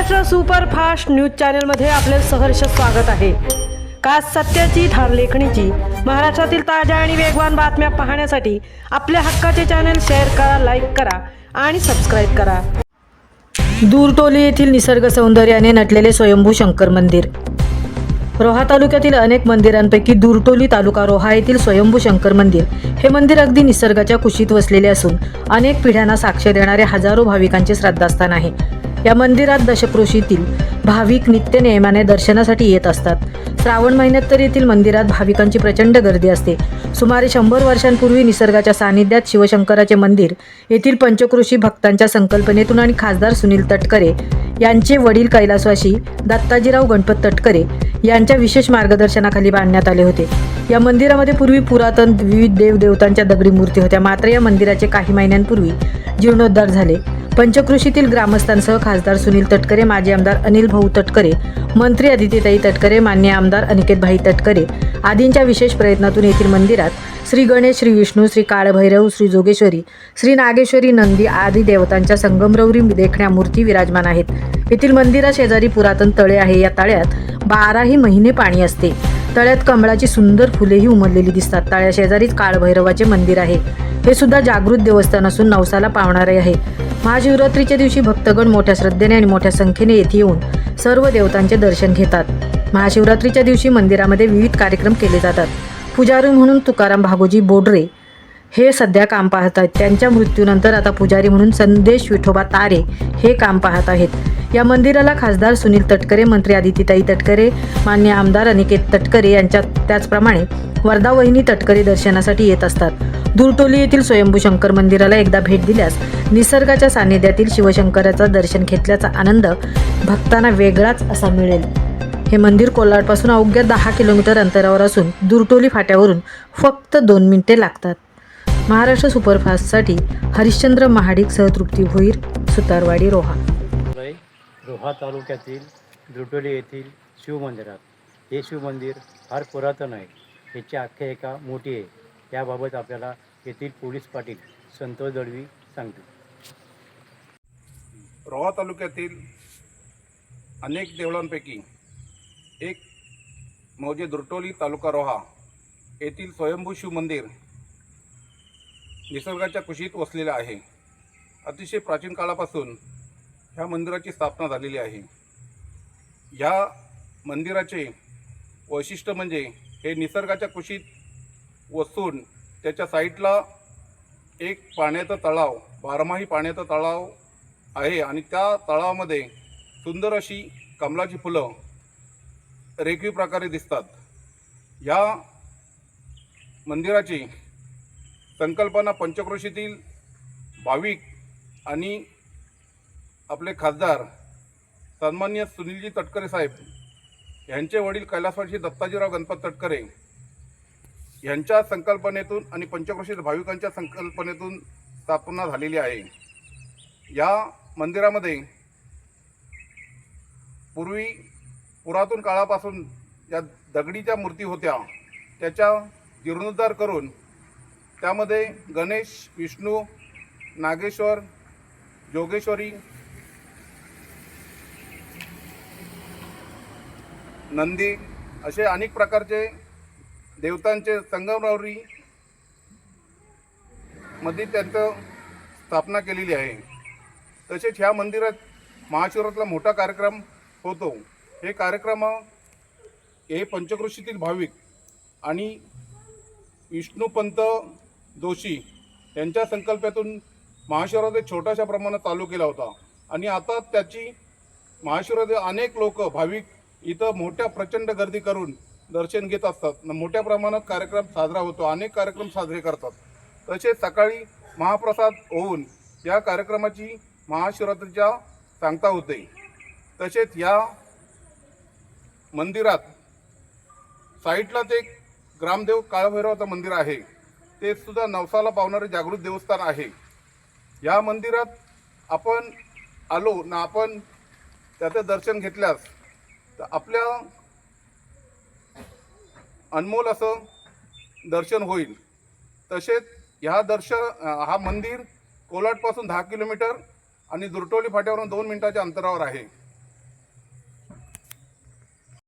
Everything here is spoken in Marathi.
महाराष्ट्र सुपरफास्ट न्यूज चॅनलमध्ये आपले सहर्ष स्वागत आहे। खास सत्याची ठार लेखणीची महाराष्ट्रातील ताज्या आणि वेगवान बातम्या पाहण्यासाठी आपल्या हक्काचे चॅनल शेअर करा, लाईक करा आणि सबस्क्राइब करा। दूरटोली येथील निसर्ग सौंदर्याने नटलेले स्वयंभू शंकर मंदिर। रोहा तालुक्यातील अनेक मंदिरांपैकी दूरटोली तालुका रोहा येथील स्वयंभू शंकर मंदिर हे मंदिर अगदी निसर्गाच्या कुशीत वसलेले असून अनेक पिढ्यांना साक्ष देणारे हजारो भाविकांचे श्रद्धास्थान आहे। या मंदिरात दशक्रोशीतील भाविक नित्य नेमाने दर्शनासाठी येत असतात। श्रावण महिन्यात तर येथील मंदिरात भाविकांची प्रचंड गर्दी असते। सुमारे 100 वर्षांपूर्वी निसर्गाच्या सानिध्यात शिवशंकराचे मंदिर येथील पंचक्रोशी भक्तांच्या संकल्पनेतून आणि खासदार सुनील तटकरे यांचे वडील कैलासवासी दत्ताजीराव गणपत तटकरे यांच्या विशेष मार्गदर्शनाखाली बांधण्यात आले होते। या मंदिरामध्ये पूर्वी पुरातन विविध देवदेवतांच्या दगडी मूर्ती होत्या, मात्र या मंदिराचे काही महिन्यांपूर्वी जीर्णोद्धार झाले। पंचक्रोशीतील ग्रामस्थांसह खासदार सुनील तटकरे, माजी आमदार अनिल भाऊ तटकरे, मंत्री अदितीताई तटकरे, मान्य आमदार अनिकेतभाई तटकरे आदींच्या विशेष प्रयत्नातून येथील मंदिरात श्री गणेश, श्री विष्णू, श्री काळभैरव, श्री जोगेश्वरी, श्री नागेश्वरी, नंदी आदी देवतांच्या संगमरवरी देखण्या मूर्ती विराजमान आहेत। येथील मंदिरा शेजारी पुरातन तळे आहे। या तळ्यात 12ही महिने पाणी असते। तळ्यात कमळाची सुंदर फुलेही उमललेली दिसतात। तळ्याशेजारीच काळभैरवाचे मंदिर आहे। हे सुद्धा जागृत देवस्थान असून नवसाला पावणारे आहे। महाशिवरात्रीच्या दिवशी भक्तगण मोठ्या श्रद्धेने आणि मोठ्या संख्येने येथे येऊन सर्व देवतांचे दर्शन घेतात। महाशिवरात्रीच्या दिवशी मंदिरामध्ये विविध कार्यक्रम केले जातात। पुजारी म्हणून तुकाराम भागोजी बोडरे हे सध्या काम पाहत आहेत। त्यांच्या मृत्यूनंतर आता पुजारी म्हणून संदेश विठोबा तारे हे काम पाहत आहेत। या मंदिराला खासदार सुनील तटकरे, मंत्री अदितीताई तटकरे, मान्य आमदार अनिकेत तटकरे यांच्या त्याचप्रमाणे वर्धा वहिनी तटकरे दर्शनासाठी येत असतात। दूरटोली येथील स्वयंभू शंकर मंदिराला एकदा भेट दिल्यास निसर्गाच्या सानिध्यातील शिवशंकराचा दर्शन घेतल्याचा आनंद भक्तांना वेगळाच असा मिळेल। हे मंदिर कोल्हाडपासून अवघ्या 10 किलोमीटर अंतरावर असून दूरटोली फाट्यावरून फक्त 2 मिनिटे लागतात। महाराष्ट्र सुपरफास्टसाठी हरिश्चंद्र महाडिक सहतृप्ती भोईर, सुतारवाडी, रोहा। रोहा तालुक्यातील दूरटोली येथील शिवमंदिरात हे शिवमंदिर फार पुरातन आहे। याची आख्यायिका मोठी आहे। त्याबाबत आपल्याला येथील पोलीस पाटील संतोष दळवी सांगतील। रोहा तालुक्यातील अनेक देवळांपैकी एक म्हणजे दूरटोली तालुका रोहा येथील स्वयंभू शिव मंदिर निसर्गाच्या कुशीत वसलेले आहे। अतिशय प्राचीन काळापासून ह्या मंदिराची स्थापना झालेली आहे। ह्या मंदिराचे वैशिष्ट्य म्हणजे हे निसर्गाच्या कुशीत वसून त्याच्या साईडला एक पाण्याचा तलाव, बारमाही पाण्याचा तलाव आहे आणि त्या तलावामध्ये सुंदर अशी कमळाची फुलं रेखीव प्रकारे दिसतात। या मंदिराची संकल्पना पंचक्रोशीतील भाविक आणि आपले खासदार सन्माननीय सुनीलजी तटकरे साहेब यांचे वडील कैलासवासी दत्ताजीराव गणपत तटकरे यांच्या संकल्पनेतून आणि पंचक्रोशीतील भाविकांच्या संकल्पनेतून स्थापना झालेली आहे। या मंदिरामध्ये पूर्वी पुरातन काळापासून या दगडीच्या मूर्ती होत्या, त्याचा जीर्णोद्धार करून त्यामध्ये गणेश, विष्णू, नागेश्वर, जोगेश्वरी, नंदी असे अनेक प्रकारचे देवतांचे संगमरवरी मध्ये त्यांचं स्थापना केलेली आहे। तसेच ह्या मंदिरात महाशिवरात्रीला मोठा कार्यक्रम होतो। हे कार्यक्रम हे पंचक्रोशीतील भाविक आणि विष्णुपंत जोशी यांच्या संकल्पातून महाशिवरात्री छोट्याशा प्रमाणात चालू केला होता आणि आता त्याची महाशिवरात्री अनेक लोक भाविक इथं मोठ्या प्रचंड गर्दी करून दर्शन घेत असतात। मोठ्या प्रमाणात कार्यक्रम साजरा होतो, अनेक कार्यक्रम साजरे करतात। तसेच सकाळी महाप्रसाद होऊन या कार्यक्रमाची महाशिवरात्रीच्या सांगता होते। तसेच या मंदिरात साईडला ते ग्रामदेव काळभैरवाचं मंदिर आहे, ते सुद्धा नवसाला पावणारे जागृत देवस्थान आहे। या मंदिरात आपण आलो ना आपण त्याचं दर्शन घेतल्यास तर आपल्या अनमोल असं दर्शन होईल। तसेच हा मंदिर कोल्हाडपासून 10 किलोमीटर आणि दूरटोली फाट्यावरून 2 मिनिटाच्या अंतरावर आहे।